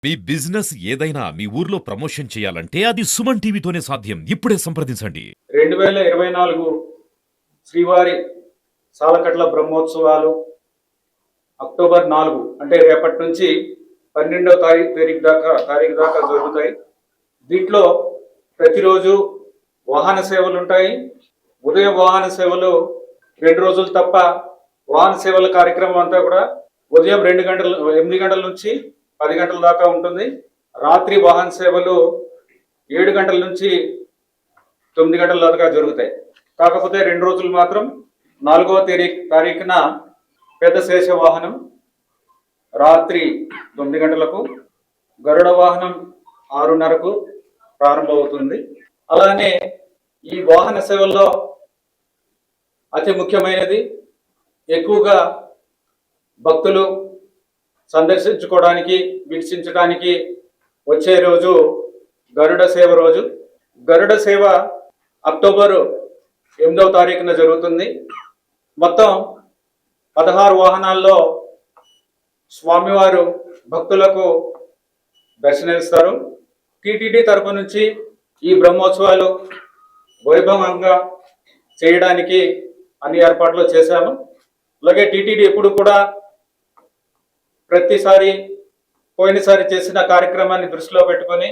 మీ business ఏదైనా మీ ఊర్లో promotion చేయాలంటే అది సుమన్ టీవీతోనే సాధ్యం. ఇప్పుడే సంప్రదించండి. 2024 శ్రీవారి సాలకట్ల బ్రహ్మోత్సవాలు అక్టోబర్ 4 అంటే రేపటి నుంచి 12వ తారీఖు దాకా జరుగుతాయి. దీంట్లో ప్రతిరోజు వాహన సేవలు ఉంటాయి. ఉదయం వాహన సేవలు 2 రోజులు తప్ప వాహన సేవల కార్యక్రమం అంతా కూడా ఉదయం 8 గంటల నుంచి 10 గంటల దాకా ఉంటుంది. రాత్రి వాహన సేవలు 7 గంటల నుంచి 9 గంటల దాకా జరుగుతాయి. కాకపోతే 2 రోజులు మాత్రం 4వ తారీఖున పెద్ద శేష వాహనం రాత్రి 9 గంటలకు, గరుడ వాహనం 6:30కు ప్రారంభమవుతుంది. అలానే ఈ వాహన సేవల్లో అతి ముఖ్యమైనది ఎక్కువగా భక్తులు సందర్శించుకోవడానికి వీక్షించడానికి వచ్చే రోజు గరుడ సేవ రోజు. గరుడ సేవ అక్టోబర్ 8వ తారీఖున జరుగుతుంది. మొత్తం 16 వాహనాల్లో స్వామివారు భక్తులకు దర్శనమిస్తారు. టీటీడీ తరపు నుంచి ఈ బ్రహ్మోత్సవాలు వైభవంగా చేయడానికి అన్ని ఏర్పాట్లు చేశాము. అలాగే టీటీడీ ఎప్పుడు కూడా పోయినసారి చేసిన కార్యక్రమాన్ని దృష్టిలో పెట్టుకొని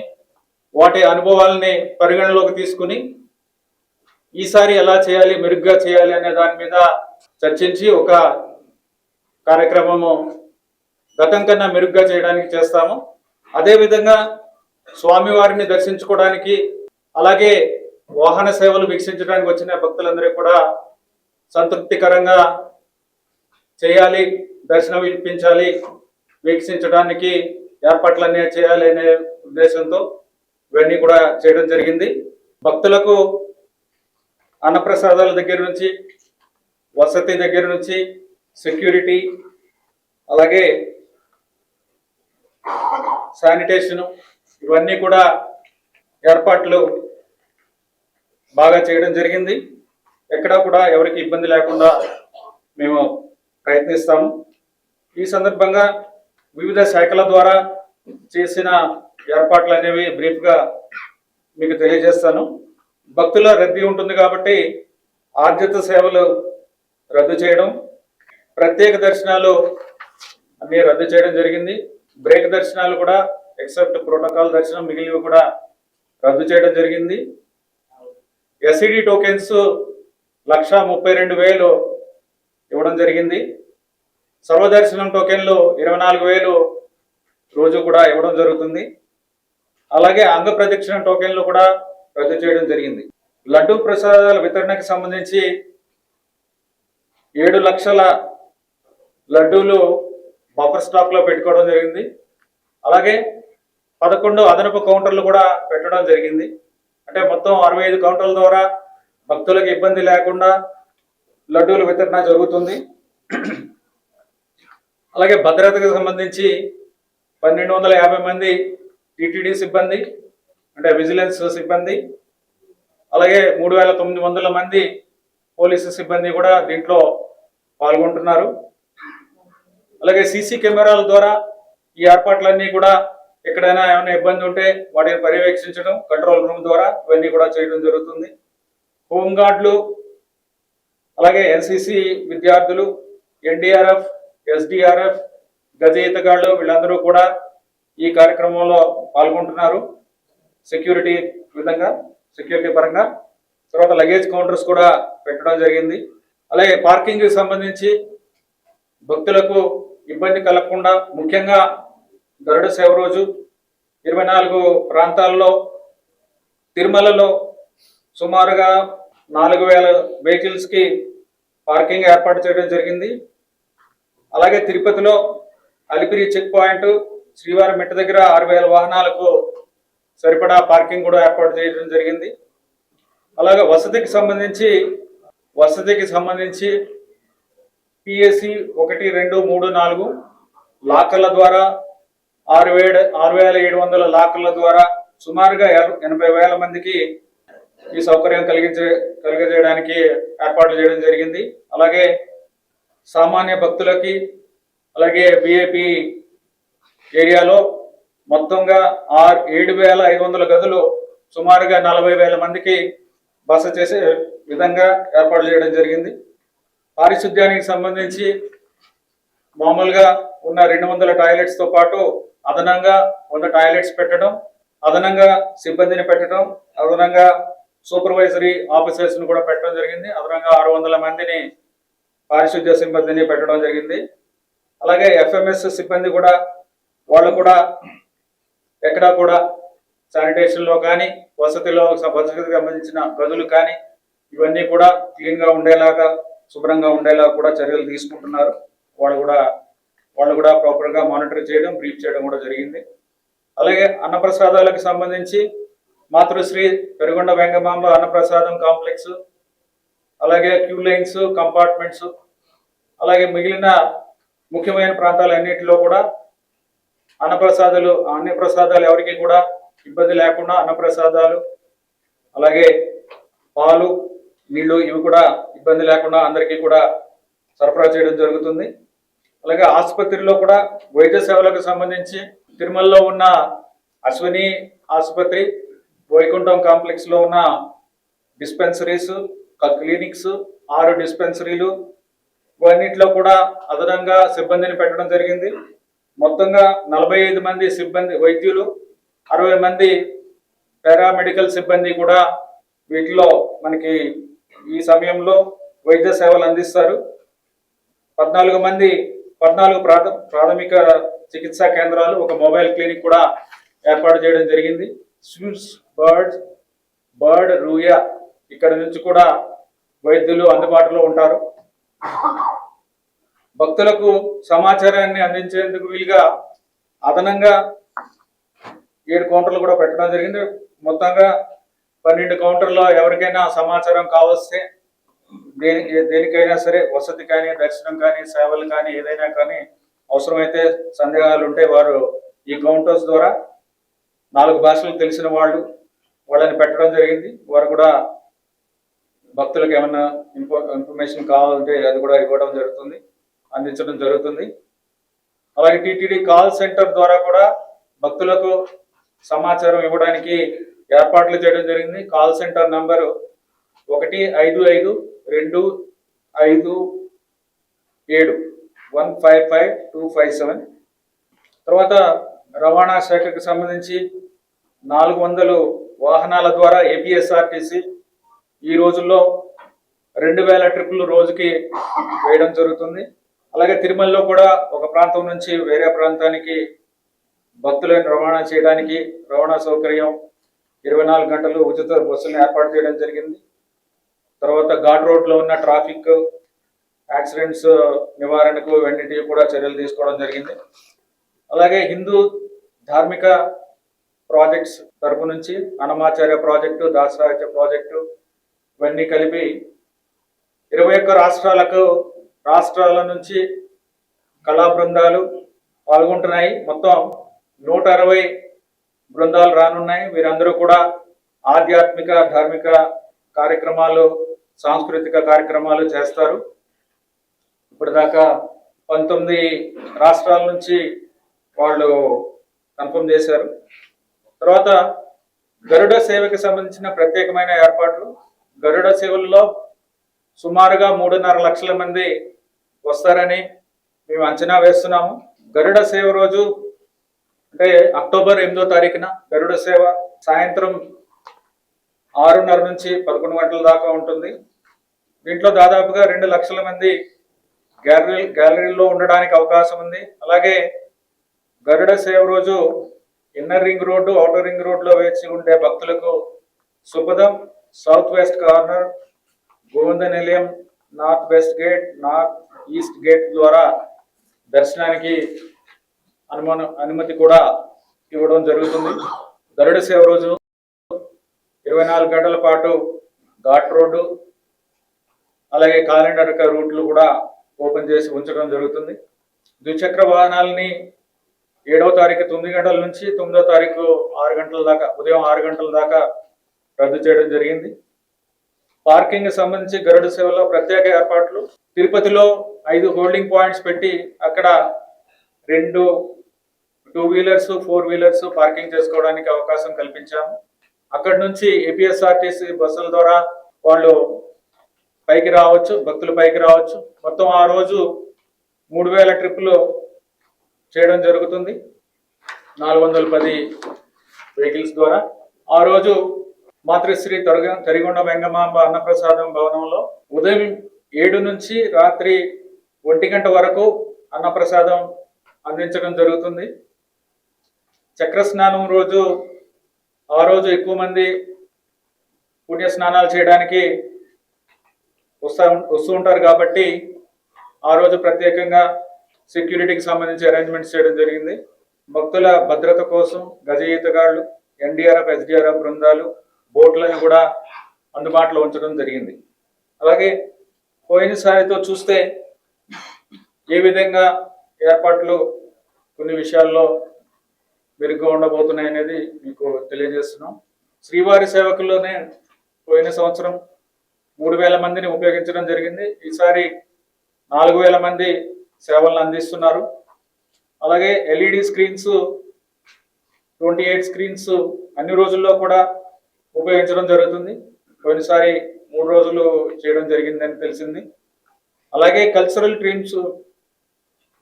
వాటి అనుభవాలని పరిగణలోకి తీసుకుని ఈసారి ఎలా చేయాలి, మెరుగ్గా చేయాలి అనే దాని మీద చర్చించి ఒక కార్యక్రమము గతం కన్నా మెరుగ్గా చేయడానికి చేస్తాము. అదేవిధంగా స్వామివారిని దర్శించుకోవడానికి అలాగే వాహన సేవలు వీక్షించడానికి వచ్చిన భక్తులందరూ కూడా సంతృప్తికరంగా చేయాలి, దర్శనం ఇప్పించాలి, వీక్షించడానికి ఏర్పాట్లన్నీ చేయాలి అనే ఉద్దేశంతో ఇవన్నీ కూడా చేయడం జరిగింది. భక్తులకు అన్నప్రసాదాల దగ్గర నుంచి, వసతి దగ్గర నుంచి, సెక్యూరిటీ, అలాగే శానిటేషను, ఇవన్నీ కూడా ఏర్పాట్లు బాగా చేయడం జరిగింది. ఎక్కడా కూడా ఎవరికి ఇబ్బంది లేకుండా మేము ప్రయత్నిస్తాము. ఈ సందర్భంగా వివిధ శాఖల ద్వారా చేసిన ఏర్పాట్లు అనేవి బ్రీఫ్గా మీకు తెలియజేస్తాను. భక్తుల రద్దీ ఉంటుంది కాబట్టి ఆర్జిత సేవలు రద్దు చేయడం, ప్రత్యేక దర్శనాలు అన్ని రద్దు చేయడం జరిగింది. బ్రేక్ దర్శనాలు కూడా ఎక్సెప్ట్ ప్రోటోకాల్ దర్శనం మిగిలినవి కూడా రద్దు చేయడం జరిగింది. ఎస్ఈడి టోకెన్స్ 1,32,000 ఇవ్వడం జరిగింది. సర్వదర్శనం టోకెన్లు 24,000 రోజు కూడా ఇవ్వడం జరుగుతుంది. అలాగే అంగ ప్రదక్షిణ టోకెన్లు కూడా రద్దు చేయడం జరిగింది. లడ్డూ ప్రసాదాల వితరణకు సంబంధించి 7 లక్షల లడ్డూలు బఫర్ స్టాక్ లో పెట్టుకోవడం జరిగింది. అలాగే 11 అదనపు కౌంటర్లు కూడా పెట్టడం జరిగింది. అంటే మొత్తం 65 కౌంటర్ల ద్వారా భక్తులకు ఇబ్బంది లేకుండా లడ్డూల వితరణ జరుగుతుంది. అలాగే భద్రతకు సంబంధించి 1,250 మంది టీటీడీ సిబ్బంది అంటే విజిలెన్స్ సిబ్బంది, అలాగే 3,900 మంది పోలీసు సిబ్బంది కూడా దీంట్లో పాల్గొంటున్నారు. అలాగే సీసీ కెమెరాల ద్వారా ఈ ఏర్పాట్లన్నీ కూడా ఎక్కడైనా ఏమైనా ఇబ్బంది ఉంటే వాటిని పర్యవేక్షించడం కంట్రోల్ రూమ్ ద్వారా ఇవన్నీ కూడా చేయడం జరుగుతుంది. హోంగార్డులు, అలాగే ఎన్సీసీ విద్యార్థులు, ఎన్డీఆర్ఎఫ్, ఎస్డీఆర్ఎఫ్, గజ ఈతగాళ్ళు వీళ్ళందరూ కూడా ఈ కార్యక్రమంలో పాల్గొంటున్నారు. సెక్యూరిటీ పరంగా. తర్వాత లగేజ్ కౌంటర్స్ కూడా పెట్టడం జరిగింది. అలాగే పార్కింగ్కి సంబంధించి భక్తులకు ఇబ్బంది కలగకుండా ముఖ్యంగా గరుడ సేవ రోజు 24 ప్రాంతాల్లో తిరుమలలో సుమారుగా 4,000 వెహికల్స్కి పార్కింగ్ ఏర్పాటు చేయడం జరిగింది. అలాగే తిరుపతిలో అలిపిరి చెక్ పాయింట్ శ్రీవారి మెట్ట దగ్గర 6,000 వాహనాలకు సరిపడా పార్కింగ్ కూడా ఏర్పాటు చేయడం జరిగింది. అలాగే వసతికి సంబంధించి పిఎస్సి 1, 2, 3, 4 లాకర్ల ద్వారా 6,700 లాకర్ల ద్వారా సుమారుగా 80,000 మందికి ఈ సౌకర్యం కలిగజేయడానికి ఏర్పాట్లు చేయడం జరిగింది. అలాగే సామాన్య భక్తులకి అలాగే విఐపి ఏరియాలో మొత్తంగా 7,500 గదులు సుమారుగా 40,000 మందికి బస చేసే విధంగా ఏర్పాటు చేయడం జరిగింది. పారిశుద్ధ్యానికి సంబంధించి మామూలుగా ఉన్న 200 టాయిలెట్స్తో పాటు అదనంగా 100 టాయిలెట్స్ పెట్టడం, అదనంగా సిబ్బందిని పెట్టడం, అదనంగా సూపర్వైజరీ ఆఫీసర్స్ని కూడా పెట్టడం జరిగింది. అదనంగా 600 మందిని పారిశుద్ధ్య సిబ్బందిని పెట్టడం జరిగింది. అలాగే ఎఫ్ఎంఎస్ సిబ్బంది కూడా వాళ్ళు కూడా ఎక్కడా కూడా శానిటేషన్లో కానీ వసతికి సంబంధించిన గదులు కానీ ఇవన్నీ కూడా క్లీన్గా ఉండేలాగా శుభ్రంగా ఉండేలాగా కూడా చర్యలు తీసుకుంటున్నారు. వాళ్ళు కూడా ప్రాపర్గా మానిటర్ చేయడం, బ్రీఫ్ చేయడం కూడా జరిగింది. అలాగే అన్నప్రసాదాలకు సంబంధించి మాతృశ్రీ పెరుగొండ వెంగమాంబ అన్నప్రసాదం కాంప్లెక్స్, అలాగే క్యూ లైన్స్, కంపార్ట్మెంట్స్, అలాగే మిగిలిన ముఖ్యమైన ప్రాంతాలన్నింటిలో కూడా అన్నప్రసాదాలు ఎవరికి కూడా ఇబ్బంది లేకుండా అన్నప్రసాదాలు, అలాగే పాలు, నీళ్లు ఇవి కూడా ఇబ్బంది లేకుండా అందరికీ కూడా సరఫరా చేయడం జరుగుతుంది. అలాగే ఆసుపత్రిలో కూడా వైద్య సేవలకు సంబంధించి తిరుమలలో ఉన్న అశ్విని ఆసుపత్రి, వైకుంఠం కాంప్లెక్స్లో ఉన్న డిస్పెన్సరీస్, క్లినిక్స్, 6 డిస్పెన్సరీలు ఇవన్నిటిలో కూడా అదనంగా సిబ్బందిని పెట్టడం జరిగింది. మొత్తంగా 45 మంది సిబ్బంది వైద్యులు, 60 మంది పారామెడికల్ సిబ్బంది కూడా వీటిలో మనకి ఈ సమయంలో వైద్య సేవలు అందిస్తారు. 14 ప్రాథమిక చికిత్సా కేంద్రాలు, ఒక మొబైల్ క్లినిక్ కూడా ఏర్పాటు చేయడం జరిగింది. స్విమ్స్, బర్డ్ రూయా ఇక్కడ నుంచి కూడా వైద్యులు అందుబాటులో ఉంటారు. భక్తులకు సమాచారాన్ని అందించేందుకు వీలుగా అదనంగా 7 కౌంటర్లు కూడా పెట్టడం జరిగింది. మొత్తంగా 12 కౌంటర్లో ఎవరికైనా సమాచారం కావస్తే దేనికైనా సరే, వసతి కానీ, దర్శనం కానీ, సేవలు కానీ, ఏదైనా కానీ అవసరమైతే సందేహాలు ఉంటే వారు ఈ కౌంటర్స్ ద్వారా 4 భాషలు తెలిసిన వాళ్ళని పెట్టడం జరిగింది. వారు కూడా భక్తులకు ఏమన్నా ఇన్ఫర్మేషన్ కావాలంటే అది కూడా ఇవ్వడం జరుగుతుంది, అందించడం జరుగుతుంది. అలాగే టీటీడీ కాల్ సెంటర్ ద్వారా కూడా భక్తులకు సమాచారం ఇవ్వడానికి ఏర్పాట్లు చేయడం జరిగింది. Call centre number 1552571555257. తర్వాత రవాణా శాఖకు సంబంధించి 400 వాహనాల ద్వారా ఏపీఎస్ఆర్టీసీ ఈ రోజుల్లో 2000 ట్రిప్పులు రోజుకి వేయడం జరుగుతుంది. అలాగే తిరుమలలో కూడా ఒక ప్రాంతం నుంచి వేరే ప్రాంతానికి భక్తులను రవాణా చేయడానికి రవాణా సౌకర్యం 24 గంటలు ఉచిత బస్సులను ఏర్పాటు చేయడం జరిగింది. తర్వాత ఘాట్ రోడ్లో ఉన్న ట్రాఫిక్ యాక్సిడెంట్స్ నివారణకు ఇవన్నిటికీ కూడా చర్యలు తీసుకోవడం జరిగింది. అలాగే హిందూ ధార్మిక ప్రాజెక్ట్స్ తరపు నుంచి అన్నమాచార్య ప్రాజెక్టు, దాసరాజ్య ప్రాజెక్టు ఇవన్నీ కలిపి 21 రాష్ట్రాల నుంచి కళా బృందాలు పాల్గొంటున్నాయి. మొత్తం 160 బృందాలు రానున్నాయి. వీరందరూ కూడా ఆధ్యాత్మిక, ధార్మిక కార్యక్రమాలు, సాంస్కృతిక కార్యక్రమాలు చేస్తారు. ఇప్పటిదాకా 19 రాష్ట్రాల నుంచి వాళ్ళు కన్ఫర్మ్ చేశారు. తర్వాత గరుడ సేవకి సంబంధించిన ప్రత్యేకమైన ఏర్పాట్లు. గరుడ సేవల్లో సుమారుగా 3.5 లక్షల మంది వస్తారని మేము అంచనా వేస్తున్నాము. గరుడ సేవ రోజు అంటే అక్టోబర్ 8వ తారీఖున గరుడ సేవ సాయంత్రం 6:30 నుంచి 11 గంటల దాకా ఉంటుంది. దీంట్లో దాదాపుగా 2 లక్షల మంది గ్యాలరీలో ఉండడానికి అవకాశం ఉంది. అలాగే గరుడ సేవ రోజు inner ring road, outer ring రోడ్లో వేచి ఉండే భక్తులకు సుపదం, సౌత్ వెస్ట్ కార్నర్, గోవింద నిలయం, north west gate, north east gate ద్వారా దర్శనానికి అనుమతి కూడా ఇవ్వడం జరుగుతుంది. గరుడ సేవ రోజు 24 గంటల పాటు ఘాట్ రోడ్డు, అలాగే కాలినడక రూట్లు కూడా ఓపెన్ చేసి ఉంచడం జరుగుతుంది. ద్విచక్ర వాహనాలని 7వ తారీఖు 9 గంటల నుంచి 9వ తారీఖు 6 గంటల దాకా, ఉదయం 6 గంటల దాకా రద్దు చేయడం జరిగింది. పార్కింగ్ సంబంధించి గరుడ సేవలో ప్రత్యేక ఏర్పాట్లు. తిరుపతిలో 5 హోల్డింగ్ పాయింట్స్ పెట్టి అక్కడ two wheelers, four wheelers parking చేసుకోవడానికి అవకాశం కల్పించాము. అక్కడి నుంచి ఏపీఎస్ఆర్టీసీ బస్సుల ద్వారా వాళ్ళు పైకి రావచ్చు, భక్తులు పైకి రావచ్చు. మొత్తం ఆ రోజు 3000 ట్రిప్పులు చేయడం జరుగుతుంది 410 వెహికల్స్ ద్వారా. ఆ రోజు మాతృశ్రీ తరిగొండ వెంగమాంబ అన్నప్రసాదం భవనంలో ఉదయం 7 నుంచి రాత్రి 1 గంట వరకు అన్నప్రసాదం అందించడం జరుగుతుంది. చక్ర స్నానం రోజు ఆ రోజు ఎక్కువ మంది పుణ్య స్నానాలు చేయడానికి వస్తూ ఉంటారు కాబట్టి ఆ రోజు ప్రత్యేకంగా సెక్యూరిటీకి సంబంధించి అరేంజ్మెంట్స్ చేయడం జరిగింది. భక్తుల భద్రత కోసం గజ ఈతగాళ్లు, ఎన్డీఆర్ఎఫ్, ఎస్డీఆర్ఎఫ్ బృందాలు, బోట్లను కూడా అందుబాటులో ఉంచడం జరిగింది. అలాగే పోయినసారితో చూస్తే ఏ విధంగా ఏర్పాట్లు కొన్ని విషయాల్లో మెరుగ్గా ఉండబోతున్నాయి అనేది మీకు తెలియజేస్తున్నాం. శ్రీవారి సేవకుల్లోనే పోయిన సంవత్సరం 3000 మందిని ఉపయోగించడం జరిగింది. ఈసారి 4000 మంది సేవలను అందిస్తున్నారు. అలాగే ఎల్ఈడి స్క్రీన్స్ 28 స్క్రీన్స్ అన్ని రోజుల్లో కూడా ఉపయోగించడం జరుగుతుంది. పోయినసారి 3 రోజులు చేయడం జరిగిందని తెలిసింది. అలాగే కల్చరల్ టీమ్స్,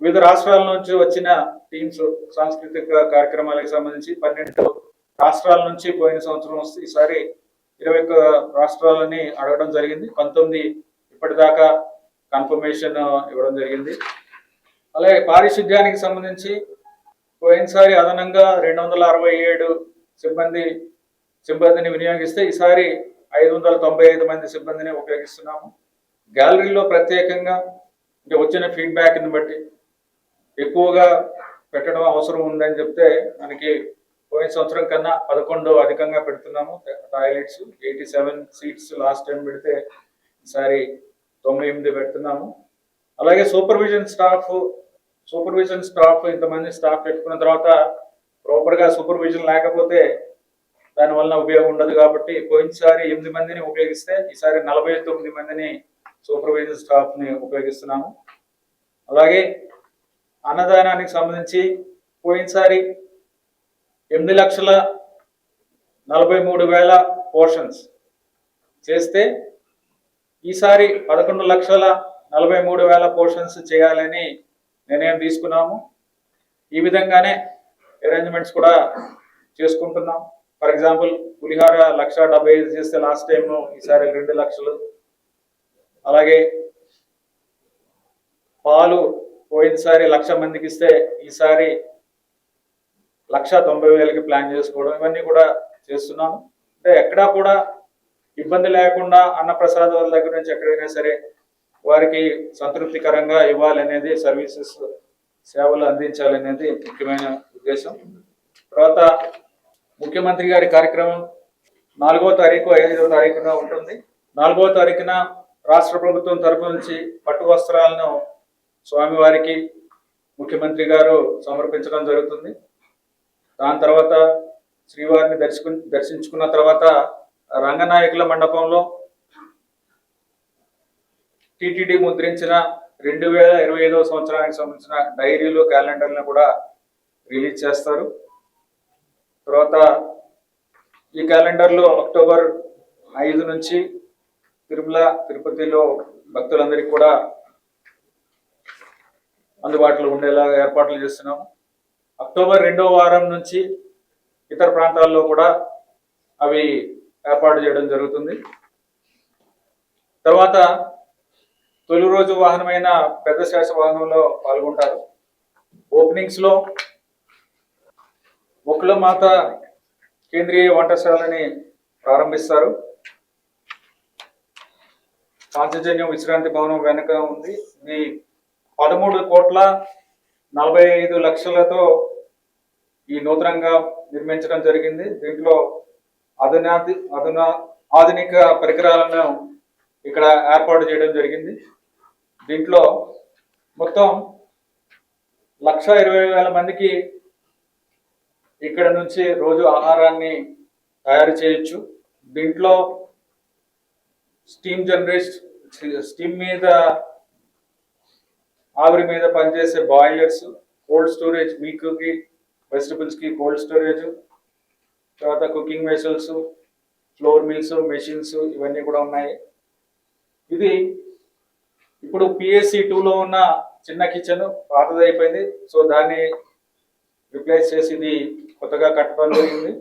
వివిధ రాష్ట్రాల నుంచి వచ్చిన టీమ్స్ సాంస్కృతిక కార్యక్రమాలకు సంబంధించి 12 రాష్ట్రాల నుంచి పోయిన సంవత్సరం వస్తే ఈసారి 21 రాష్ట్రాలని అడగడం జరిగింది. 19 ఇప్పటిదాకా కన్ఫర్మేషన్ ఇవ్వడం జరిగింది. అలాగే పారిశుద్ధ్యానికి సంబంధించి పోయినసారి అదనంగా 267 సిబ్బందిని వినియోగిస్తే ఈసారి 595 మంది సిబ్బందిని ఉపయోగిస్తున్నాము. గ్యాలరీలో ప్రత్యేకంగా అంటే వచ్చిన ఫీడ్బ్యాక్ని బట్టి ఎక్కువగా పెట్టడం అవసరం ఉందని చెప్తే మనకి పోయిన సంవత్సరం కన్నా 11 అధికంగా పెడుతున్నాము. టాయిలెట్స్ 87 సీట్స్ లాస్ట్ టైం పెడితే ఈసారి 98 పెడుతున్నాము. అలాగే సూపర్విజన్ స్టాఫ్ ఇంతమంది స్టాఫ్ పెట్టుకున్న తర్వాత ప్రాపర్గా సూపర్విజన్ లేకపోతే దానివల్ల ఉపయోగం ఉండదు కాబట్టి పోయినసారి 8 మందిని ఉపయోగిస్తే ఈసారి 49 మందిని సూపర్వైజర్ స్టాఫ్ని ఉపయోగిస్తున్నాము. అలాగే అన్నదానానికి సంబంధించి పోయినసారి 8,43,000 పోర్షన్స్ చేస్తే ఈసారి 11,43,000 పోర్షన్స్ చేయాలని నిర్ణయం తీసుకున్నాము. ఈ విధంగానే అరేంజ్మెంట్స్ కూడా చేసుకుంటున్నాం. ఫర్ ఎగ్జాంపుల్ పులిహార 1,75,000 చేస్తే లాస్ట్ టైం, ఈసారి 2 లక్షలు. అలాగే పాలు పోయినసారి 1,00,000 మందికి ఇస్తే ఈసారి 1,90,000కి ప్లాన్ చేసుకోవడం, ఇవన్నీ కూడా చేస్తున్నాము. అంటే ఎక్కడా కూడా ఇబ్బంది లేకుండా అన్నప్రసాదాల దగ్గర నుంచి ఎక్కడైనా సరే వారికి సంతృప్తికరంగా ఇవ్వాలనేది, సేవలు అందించాలనేది ముఖ్యమైన ఉద్దేశం. తర్వాత ముఖ్యమంత్రి గారి కార్యక్రమం 4వ తారీఖు, 5వ తారీఖున ఉంటుంది. 4వ తారీఖున రాష్ట్ర ప్రభుత్వం తరపు నుంచి పట్టు వస్త్రాలను స్వామివారికి ముఖ్యమంత్రి గారు సమర్పించడం జరుగుతుంది. దాని తర్వాత శ్రీవారిని దర్శించుకున్న తర్వాత రంగనాయకుల మండపంలో టిటిడి ముద్రించిన 2025వ సంవత్సరానికి సంబంధించిన డైరీలు, క్యాలెండర్లను కూడా రిలీజ్ చేస్తారు. తర్వాత ఈ క్యాలెండర్లో అక్టోబర్ 5 నుంచి తిరుపతిలో భక్తులందరికీ కూడా అందుబాటులో ఉండేలా ఏర్పాట్లు చేస్తున్నాము. అక్టోబర్ 2వ వారం నుంచి ఇతర ప్రాంతాల్లో కూడా అవి ఏర్పాటు చేయడం జరుగుతుంది. తర్వాత తొలి రోజు వాహనమైన పెద్ద శేష వాహనంలో పాల్గొంటారు. ఓపెనింగ్స్లో మొక్కులమాత కేంద్రీయ వంటశాలని ప్రారంభిస్తారు. పాంచజన్యం విశ్రాంతి భవనం వెనుక ఉంది. ఇది 13,45,00,000తో ఈ నూతనంగా నిర్మించడం జరిగింది. దీంట్లో ఆధునిక పరికరాలను ఇక్కడ ఏర్పాటు చేయడం జరిగింది. దీంట్లో మొత్తం 1,20,000 మందికి ఇక్కడ నుంచి రోజు ఆహారాన్ని తయారు చేయొచ్చు. దీంట్లో స్టీమ్ మీద, ఆవిరి మీద పనిచేసే బాయిలర్స్, కోల్డ్ స్టోరేజ్, మిల్క్కి వెజిటబుల్స్కి కోల్డ్ స్టోరేజ్, తర్వాత cooking vessels, flour mills, machines ఇవన్నీ కూడా ఉన్నాయి. ఇది ఇప్పుడు పిఎస్సి 2లో ఉన్న చిన్న కిచెన్ పాతది అయిపోయింది. సో దాన్ని రిప్లేస్ చేసి ఇది కొత్తగా కట్టడం జరిగింది.